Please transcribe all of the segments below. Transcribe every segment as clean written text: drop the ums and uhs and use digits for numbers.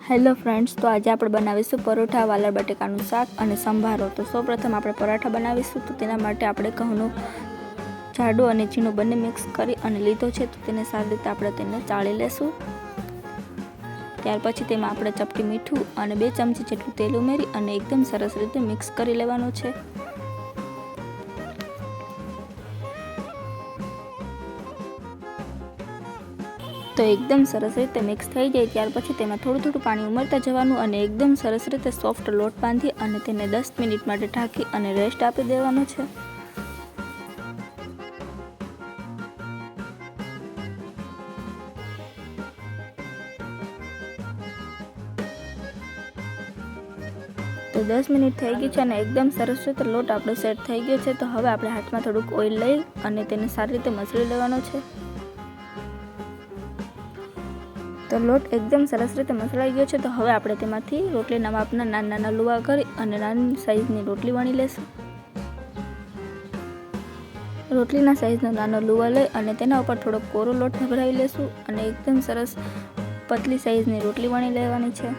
Hello friends, તો આજે આપણે બનાવીશું પરોઠા, વાલર બટેકાનું શાક અને સંભારો। તો સૌપ્રથમ આપણે પરાઠા બનાવીશું। તો તેના માટે આપણે ઘઉંનું જાડું અને ઝીણું બંને મિક્સ કરી અને લીધો છે। તો તેને સારી રીતે આપણે તેને ચાળી લેશું। ત્યાર પછી તેમાં આપણે ચપટી મીઠું અને 2 ચમચી જેટલું તેલ ઉમેરી અને એકદમ સરસ રીતે મિક્સ કરી લેવાનું છે। તો એકદમ સરસ રીતે મિક્સ થઈ જાય ત્યાર પછી તેમાં થોડું પાણી ઉમેરતા જવાનું અને એકદમ સરસ રીતે સોફ્ટ લોટ બાંધી અને તેને 10 મિનિટ માટે ઢાંકી અને રેસ્ટ આપી દેવાનો છે। તો 10 મિનિટ થઈ ગઈ છે અને એકદમ સરસ રીતે લોટ આપણો સેટ થઈ ગયો છે। તો હવે આપણે હાથમાં થોડુંક ઓઇલ લઈ અને તેને સારી રીતે મસળી લેવાનો છે। તો લોટ એકદમ સરસ રીતે મસળાઈ ગયો છે। તો હવે આપણે તેમાંથી રોટલીના માપના નાના લુવા કરી અને નાની સાઈઝની રોટલી વણી લેશું। રોટલીના સાઈઝનો નાનો લુવા લઈ અને તેના ઉપર થોડો કોરો લોટ ભભરાવી લેશું અને એકદમ સરસ પતલી સાઈઝની રોટલી વણી લેવાની છે।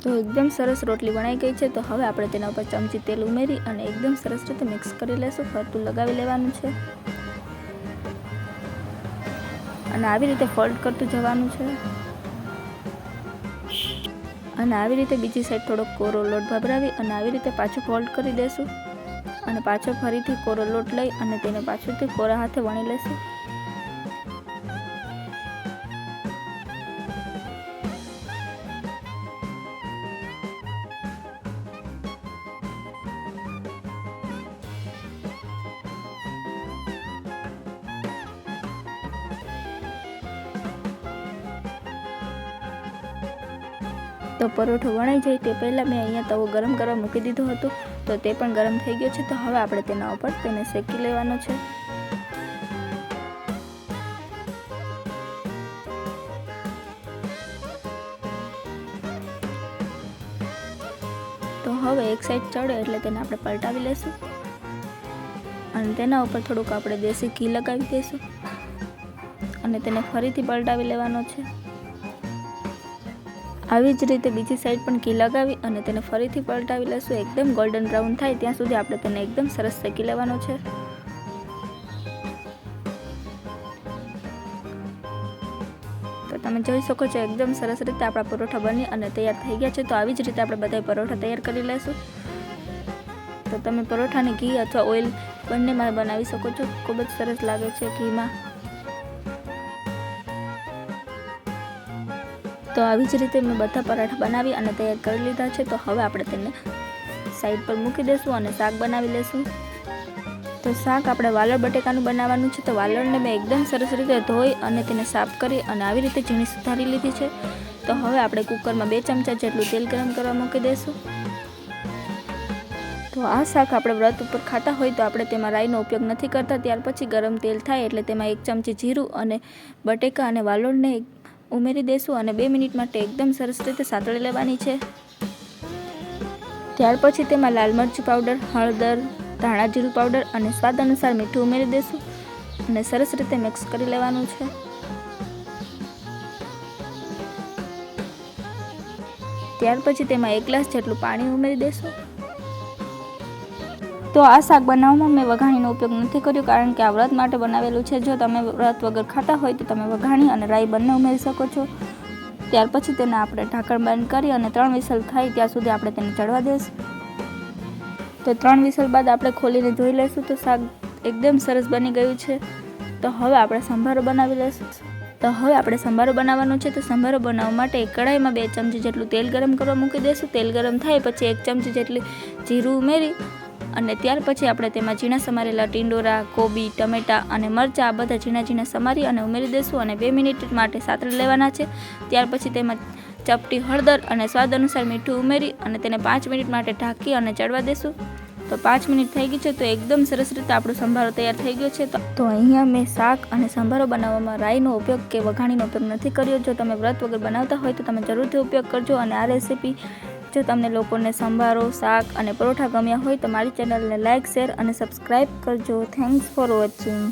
તો એકદમ સરસ રોટલી વણાઈ ગઈ છે। તો હવે આપણે તેના ઉપર ચમચી તેલ ઉમેરી અને એકદમ સરસ રીતે મિક્સ કરી લેશું। ફરતું લગાવી લેવાનું છે અને આવી રીતે ફોલ્ડ કરતું જવાનું છે અને આવી રીતે બીજી સાઈડ થોડો કોરો લોટ ભભરાવી અને આવી રીતે પાછું ફોલ્ડ કરી દેશું અને પાછો ફરીથી કોરો લોટ લઈ અને તેને પાછળથી કોરા હાથે વણી લેશું। તો પરોઠો વણાઈ જાય તે પહેલાં મેં અહીંયા તવો ગરમ કરવા મૂકી દીધો હતો। તો તે પણ ગરમ થઈ ગયો છે। તો હવે આપણે તેના ઉપર તેને શેકી લેવાનો છે। તો હવે એક સાઈડ ચડે એટલે તેને આપણે પલટાવી લેશું અને તેના ઉપર થોડુંક આપણે દેશી ઘી લગાવી દઈશું અને તેને ફરીથી પલટાવી લેવાનો છે। આવી જ રીતે બીજી સાઈડ પણ ઘી લગાવી અને તેને ફરીથી પલટાવી લેશું। એકદમ ગોલ્ડન બ્રાઉન થાય ત્યાં સુધી આપણે તેને એકદમ સરસ શેકી લેવાનો છે। તો તમે જોઈ શકો છો એકદમ સરસ રીતે આપણા પરોઠા બની અને તૈયાર થઈ ગયા છે। તો આવી જ રીતે આપણે બધા પરોઠા તૈયાર કરી લેશું। તો તમે પરોઠાને ઘી અથવા ઓઇલ બંનેમાં બનાવી શકો છો। ખૂબ જ સરસ લાગે છે ઘીમાં। તો આવી જ રીતે મેં બધા પરાઠા બનાવી અને તૈયાર કરી લીધા છે। તો હવે આપણે તેને સાઈડ પર મૂકી દઈશું અને શાક બનાવી લેશું। તો શાક આપણે વાલર બટેકાનું બનાવવાનું છે। તો વાલરને મેં એકદમ સરસ રીતે ધોઈ અને તેને સાફ કરી અને આવી રીતે ઝીણી સુધારી લીધી છે। તો હવે આપણે કુકરમાં 2 ચમચા જેટલું તેલ ગરમ કરવા મૂકી દઈશું। તો આ શાક આપણે વ્રત ઉપર ખાતા હોય તો આપણે તેમાં રાઈનો ઉપયોગ નથી કરતા। ત્યાર પછી ગરમ તેલ થાય એટલે તેમાં 1 ચમચી જીરું અને બટેકા અને વાલોળને ઉમેરી દઈશું અને 2 મિનિટ માટે એકદમ સરસ રીતે સાતળી લેવાની છે। ત્યાર પછી તેમાં લાલ મરચું પાવડર, હળદર, ધાણા જીરું પાવડર અને સ્વાદ અનુસાર મીઠું ઉમેરી દઈશું અને સરસ રીતે મિક્સ કરી લેવાનું છે। ત્યાર પછી તેમાં 1 ગ્લાસ જેટલું પાણી ઉમેરી દઈશું। તો આ શાક બનાવવામાં મેં વઘાણીનો ઉપયોગ નથી કર્યો કારણ કે આ વ્રત માટે બનાવેલું છે। જો તમે વ્રત વગર ખાતા હોય તો તમે વઘાણી અને રાઈ બંને ઉમેરી શકો છો। ત્યાર પછી તેને આપણે ઢાંકણ બંધ કરી અને 3 વિસલ થાય ત્યાં સુધી આપણે તેને ચડવા દઈશું। તો 3 વિસલ બાદ આપણે ખોલીને જોઈ લઈશું તો શાક એકદમ સરસ બની ગયું છે। તો હવે આપણે સંભારો બનાવી લઈશું। તો હવે આપણે સંભારો બનાવવાનો છે। તો સંભારો બનાવવા માટે એક કઢાઈમાં 2 ચમચી જેટલું તેલ ગરમ કરવા મૂકી દઈશું। તેલ ગરમ થાય પછી 1 ચમચી જેટલી જીરું ઉમેરી અને ત્યાર પછી આપણે તેમાં ઝીણા સમારેલા ટીંડોરા, કોબી, ટમેટા અને મરચાં આ બધા ઝીણા સમારી અને ઉમેરી દઈશું અને 2 મિનિટ માટે સાતળી લેવાના છે। ત્યાર પછી તેમાં ચપટી હળદર અને સ્વાદ અનુસાર મીઠું ઉમેરી અને તેને 5 મિનિટ માટે ઢાંકી અને ચડવા દઈશું। તો 5 મિનિટ થઈ ગઈ છે. તો એકદમ સરસ રીતે આપણો સંભારો તૈયાર થઈ ગયો છે. તો અહીંયા મેં શાક અને સંભારો બનાવવામાં રાઈનો ઉપયોગ કે વઘાણીનો ઉપયોગ નથી કર્યો. જો તમે વ્રત વગર બનાવતા હોય તો તમે જરૂરથી ઉપયોગ કરજો. અને આ રેસીપી જો તમને લોકોને સંભારો, શાક અને પરોઠા ગમ્યા હોય તો મારી ચેનલને લાઇક, શેર અને સબસ્ક્રાઈબ કરજો. Thanks for watching.